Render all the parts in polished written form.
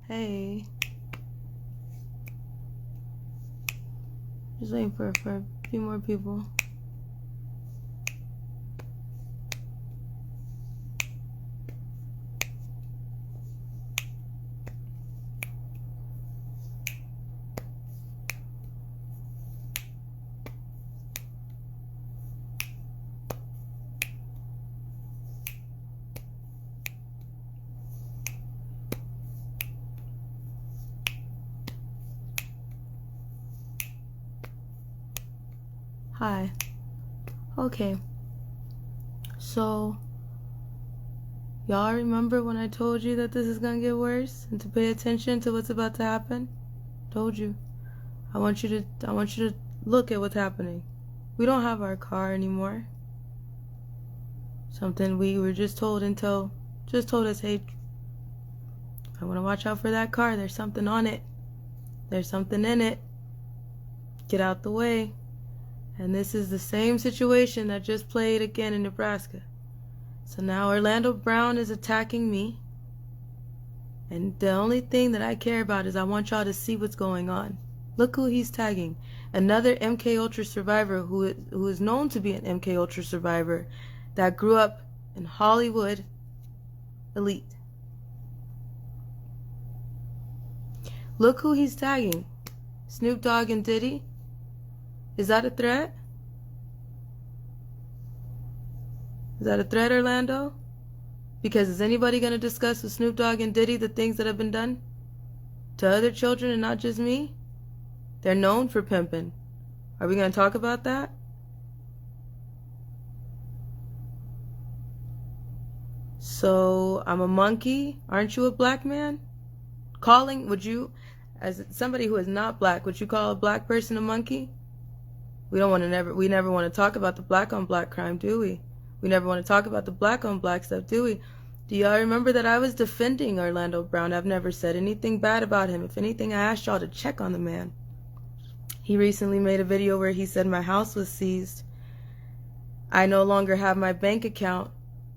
Hey. Just waiting for a few more people. Hi. Okay. So, y'all remember when I told you that this is gonna get worse and to pay attention to what's about to happen? Told you. I want you to look at what's happening. We don't have our car anymore. Something we were just told us, hey, I want to watch out for that car. There's something on it. There's something in it. Get out the way. And this is the same situation that just played again in Nebraska. So now Orlando Brown is attacking me. And the only thing that I care about is I want y'all to see what's going on. Look who he's tagging. Another MK Ultra survivor who is known to be an MK Ultra survivor that grew up in Hollywood elite. Look who he's tagging. Snoop Dogg and Diddy. Is that a threat? Is that a threat, Orlando? Because is anybody going to discuss with Snoop Dogg and Diddy the things that have been done to other children and not just me? They're known for pimping. Are we going to talk about that? So, I'm a monkey. Aren't you a black man? Would you, as somebody who is not black, would you call a black person a monkey? We never want to talk about the black on black crime, do we? We never want to talk about the black on black stuff, do we? Do y'all remember that I was defending Orlando Brown? I've never said anything bad about him. If anything, I asked y'all to check on the man. He recently made a video where he said my house was seized. I no longer have my bank account.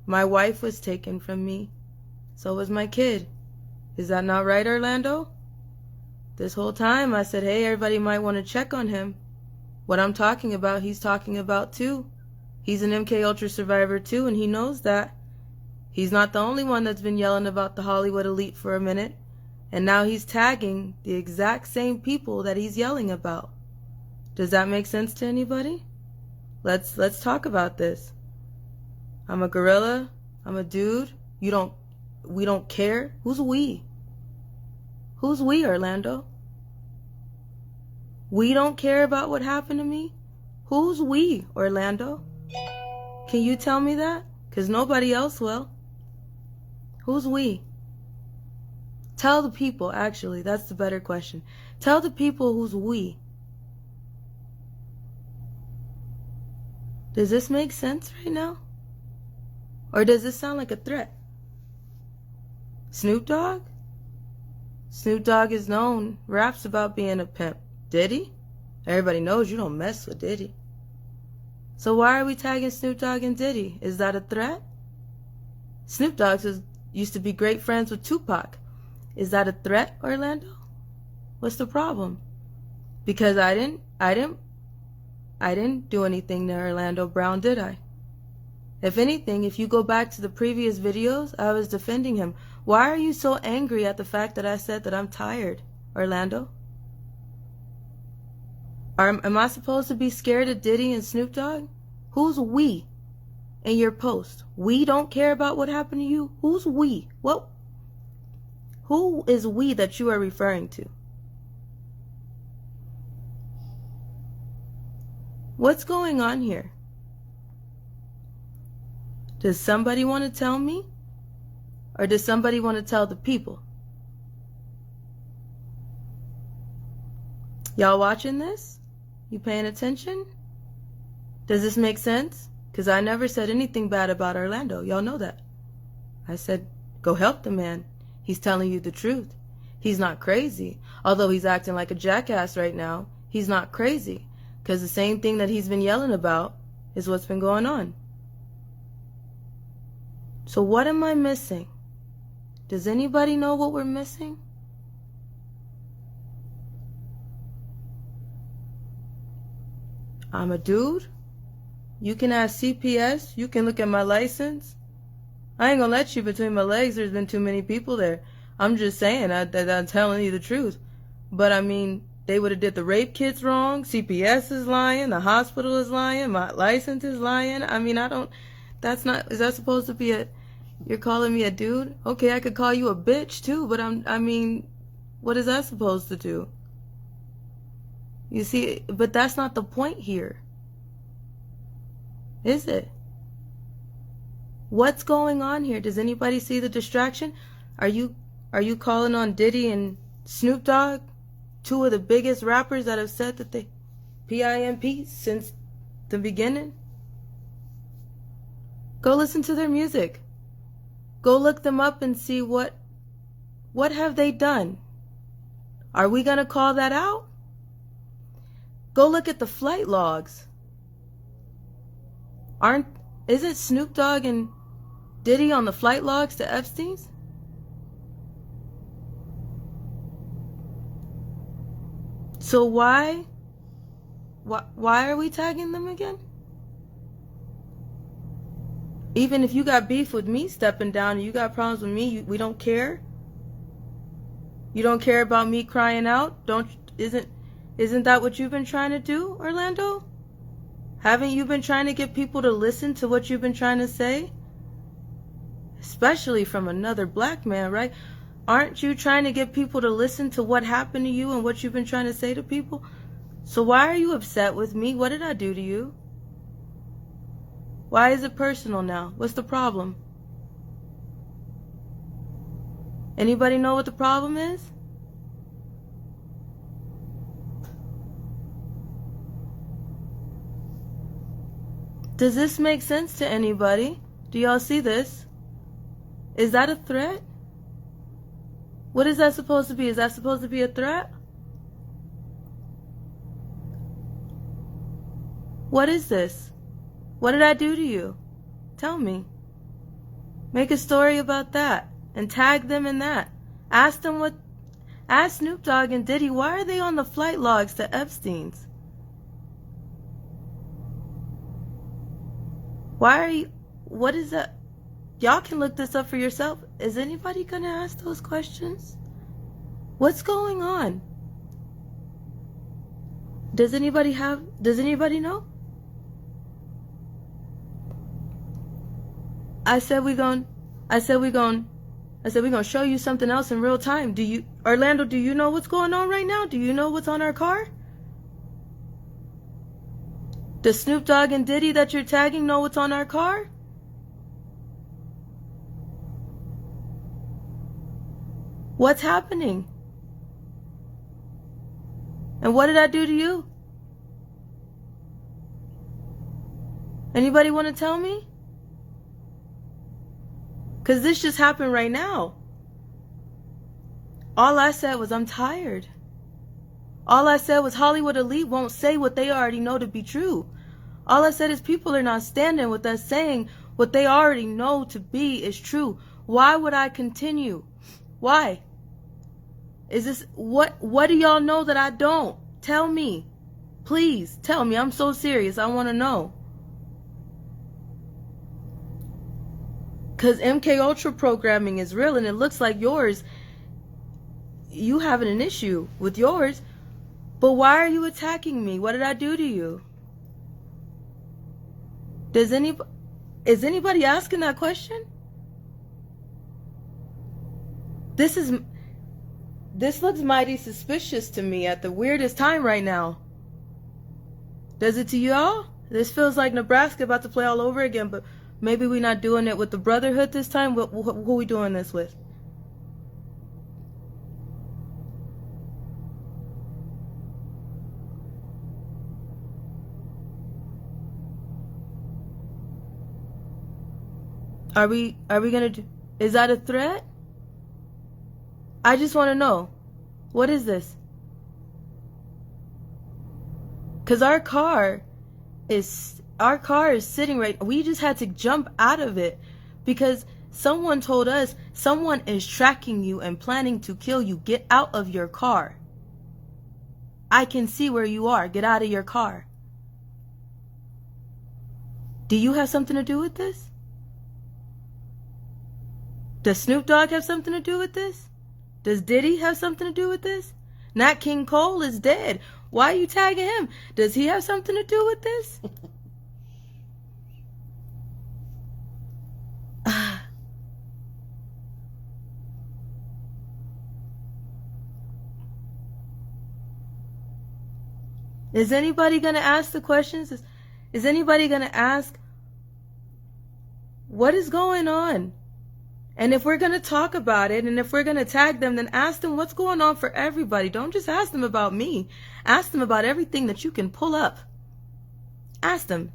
My wife was taken from me. So was my kid. Is that not right, Orlando? This whole time I said, hey, everybody might want to check on him. What I'm talking about, he's talking about too. He's an MK Ultra survivor too, and he knows that. He's not the only one that's been yelling about the Hollywood elite for a minute. And now he's tagging the exact same people that he's yelling about. Does that make sense to anybody? Let's talk about this. I'm a gorilla. I'm a dude. We don't care. Who's we? Who's we, Orlando? We don't care about what happened to me? Who's we, Orlando? Can you tell me that? Because nobody else will. Who's we? Tell the people, actually. That's the better question. Tell the people who's we. Does this make sense right now? Or does this sound like a threat? Snoop Dogg? Snoop Dogg is known, raps about being a pimp. Diddy? Everybody knows you don't mess with Diddy. So why are we tagging Snoop Dogg and Diddy? Is that a threat? Snoop Dogg used to be great friends with Tupac. Is that a threat, Orlando? What's the problem? Because I didn't do anything to Orlando Brown, did I? If anything, if you go back to the previous videos, I was defending him. Why are you so angry at the fact that I said that I'm tired, Orlando? Am I supposed to be scared of Diddy and Snoop Dogg? Who's we in your post? We don't care about what happened to you? Who's we? Who is we that you are referring to? What's going on here? Does somebody want to tell me? Or does somebody want to tell the people? Y'all watching this? You paying attention? Does this make sense? Because I never said anything bad about Orlando. Y'all know that. I said, go help the man. He's telling you the truth. He's not crazy. Although he's acting like a jackass right now, he's not crazy. Because the same thing that he's been yelling about is what's been going on. So what am I missing? Does anybody know what we're missing? I'm a dude. You can ask CPS. You can look at my license. I ain't gonna let you between my legs. There's been too many people there. I'm just saying that I'm telling you the truth. But I mean, they would have did the rape kits wrong. CPS is lying. The hospital is lying. My license is lying. I mean, that's not, is that supposed to be you're calling me a dude? Okay, I could call you a bitch too, but I mean, what is that supposed to do? You see, but that's not the point here. Is it? What's going on here? Does anybody see the distraction? Are you calling on Diddy and Snoop Dogg, two of the biggest rappers that have said that they PIMP since the beginning? Go listen to their music. Go look them up and see what have they done. Are we gonna call that out? Go look at the flight logs. Isn't Snoop Dogg and Diddy on the flight logs to Epstein's? So why are we tagging them again? Even if you got beef with me stepping down and you got problems with me, we don't care? You don't care about me crying out? Isn't that what you've been trying to do, Orlando? Haven't you been trying to get people to listen to what you've been trying to say? Especially from another black man, right? Aren't you trying to get people to listen to what happened to you and what you've been trying to say to people? So why are you upset with me? What did I do to you? Why is it personal now? What's the problem? Anybody know what the problem is? Does this make sense to anybody? Do y'all see this? Is that a threat? What is that supposed to be? Is that supposed to be a threat? What is this? What did I do to you? Tell me. Make a story about that and tag them in that. Ask Snoop Dogg and Diddy, why are they on the flight logs to Epstein's? What is that? Y'all can look this up for yourself. Is anybody gonna ask those questions? What's going on? Does anybody know? I said we gonna show you something else in real time. Orlando, do you know what's going on right now? Do you know what's on our car? Does Snoop Dogg and Diddy that you're tagging know what's on our car? What's happening? And what did I do to you? Anybody want to tell me? Because this just happened right now. All I said was I'm tired. All I said was Hollywood elite won't say what they already know to be true. All I said is people are not standing with us saying what they already know to be is true. Why would I continue? Why? Is this what do y'all know that I don't? Tell me. Please tell me. I'm so serious. I want to know. Because MK Ultra programming is real and it looks like you having an issue with yours. But why are you attacking me? What did I do to you? Is anybody asking that question? This looks mighty suspicious to me at the weirdest time right now. Does it to y'all? This feels like Nebraska about to play all over again, but maybe we're not doing it with the Brotherhood this time. Who are we doing this with? Are we gonna do? Is that a threat? I just want to know. What is this? Because our car is sitting right. We just had to jump out of it because someone told us someone is tracking you and planning to kill you. Get out of your car. I can see where you are. Get out of your car. Do you have something to do with this? Does Snoop Dogg have something to do with this? Does Diddy have something to do with this? Nat King Cole is dead. Why are you tagging him? Does he have something to do with this? Is anybody going to ask the questions? Is anybody going to ask, what is going on? And if we're going to talk about it, and if we're going to tag them, then ask them what's going on for everybody. Don't just ask them about me. Ask them about everything that you can pull up. Ask them.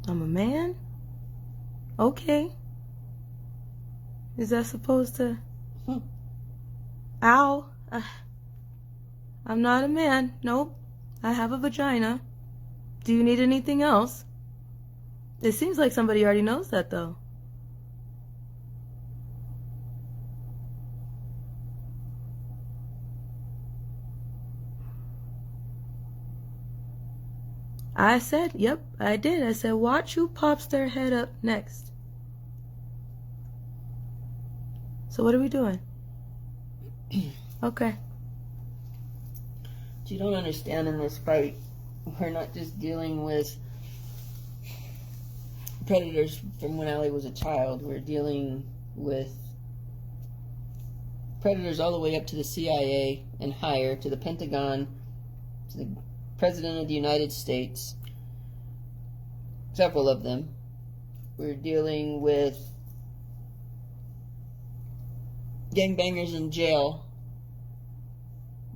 I'm a man? Okay. Is that supposed to... Ow. I'm not a man. Nope. I have a vagina. Do you need anything else? It seems like somebody already knows that, though. I said, yep, I did. I said, watch who pops their head up next. So what are we doing? Okay. You don't understand in this fight, we're not just dealing with predators from when Allie was a child. We're dealing with predators all the way up to the CIA and higher, to the Pentagon, to the President of the United States, several of them. We're dealing with gangbangers in jail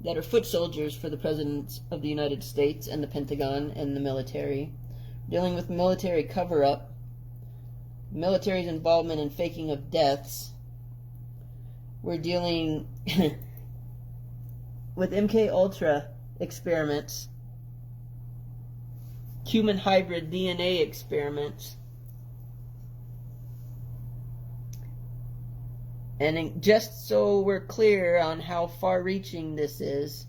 that are foot soldiers for the President of the United States and the Pentagon and the military. Dealing with military cover-up, military's involvement in faking of deaths. We're dealing with MK-Ultra experiments, human hybrid DNA experiments, and just so we're clear on how far-reaching this is,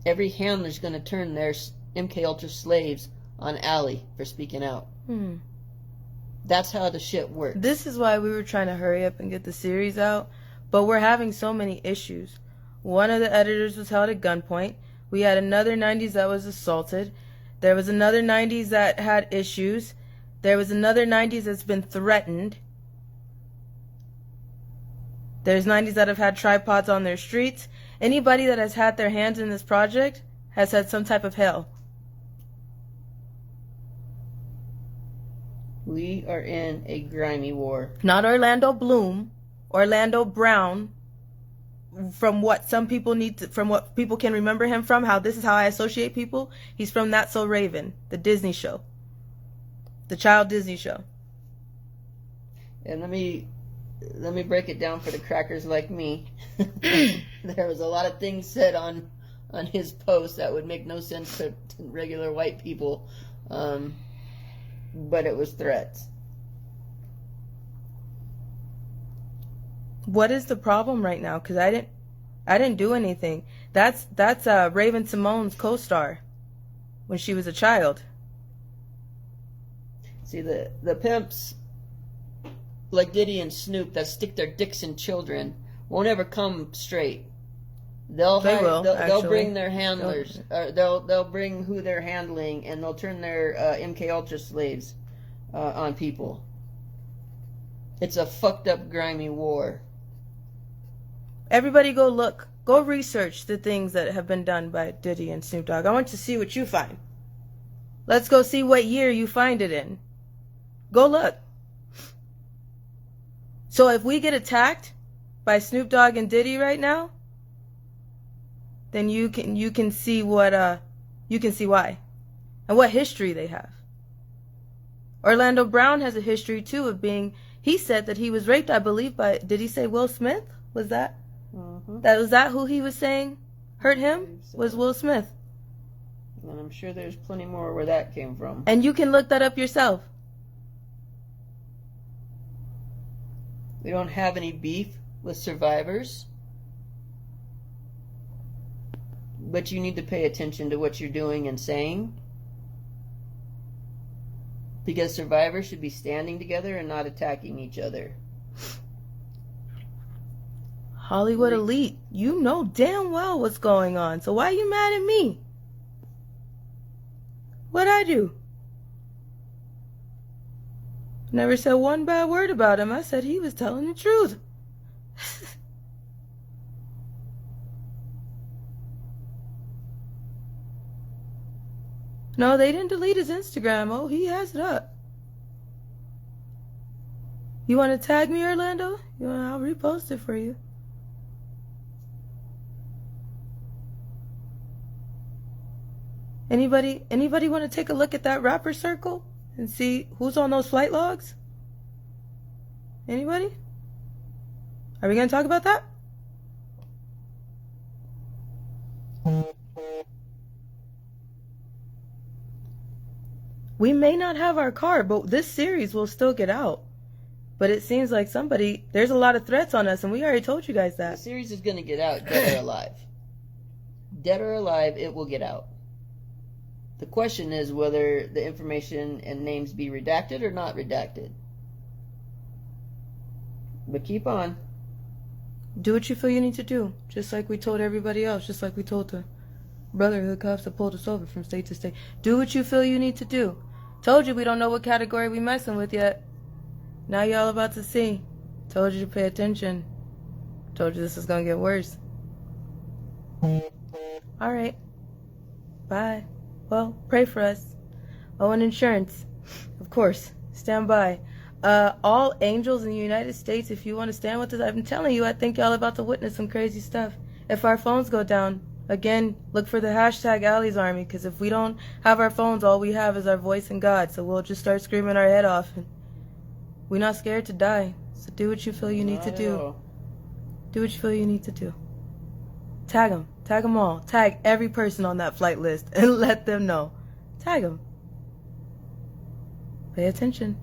every handler's going to turn their MK-Ultra slaves on Allie for speaking out. That's how the shit works. This is why we were trying to hurry up and get the series out, but we're having so many issues. One of the editors was held at gunpoint. We had another 90s that was assaulted. There was another 90s that had issues. There was another 90s that's been threatened. There's 90s that have had tripods on their streets. Anybody that has had their hands in this project has had some type of hell. We are in a grimy war. Not Orlando Bloom, Orlando Brown, from what some people need to, from what people can remember him from, how this is how I associate people. He's from That's So Raven, the Disney show. The child Disney show. And let me break it down for the crackers like me. There was a lot of things said on his post that would make no sense to regular white people, but it was threats. What is the problem right now? Because I didn't do anything. That's Raven Simone's co-star when she was a child. See, the pimps like Diddy and Snoop that stick their dicks in children won't ever come straight. They'll bring their handlers, or they'll bring who they're handling, and they'll turn their MK Ultra slaves on people. It's a fucked up, grimy war. Everybody go look. Go research the things that have been done by Diddy and Snoop Dogg. I want to see what you find. Let's go see what year you find it in. Go look. So if we get attacked by Snoop Dogg and Diddy right now, then you can see what you can see why and what history they have. Orlando Brown has a history too of being. He said that he was raped, I believe, by. Did he say Will Smith? Was that? Mm-hmm. Was that who he was saying hurt him? So. Was Will Smith? And I'm sure there's plenty more where that came from. And you can look that up yourself. We don't have any beef with survivors. But you need to pay attention to what you're doing and saying. Because survivors should be standing together and not attacking each other. Hollywood elite, you know damn well what's going on. So why are you mad at me? What'd I do? Never said one bad word about him. I said he was telling the truth. No, they didn't delete his Instagram. Oh, he has it up. You want to tag me, Orlando? I'll repost it for you. Anybody want to take a look at that rapper circle and see who's on those flight logs? Anybody? Are we going to talk about that? We may not have our car, but this series will still get out. But it seems like there's a lot of threats on us, and we already told you guys that. The series is going to get out, dead or alive. Dead or alive, it will get out. The question is whether the information and names be redacted or not redacted. But keep on. Do what you feel you need to do. Just like we told everybody else. Just like we told the brotherhood cops that pulled us over from state to state. Do what you feel you need to do. Told you we don't know what category we messing with yet. Now y'all about to see. Told you to pay attention. Told you this is going to get worse. Alright. Bye. Well, pray for us. Oh, and insurance. Of course. Stand by. All angels in the United States, if you want to stand with us, I've been telling you, I think y'all about to witness some crazy stuff. If our phones go down, again, look for the hashtag Allie's Army, because if we don't have our phones, all we have is our voice and God, so we'll just start screaming our head off. And we're not scared to die, so do what you feel you need to do. Do what you feel you need to do. Tag them. Tag them all. Tag every person on that flight list and let them know. Tag them. Pay attention.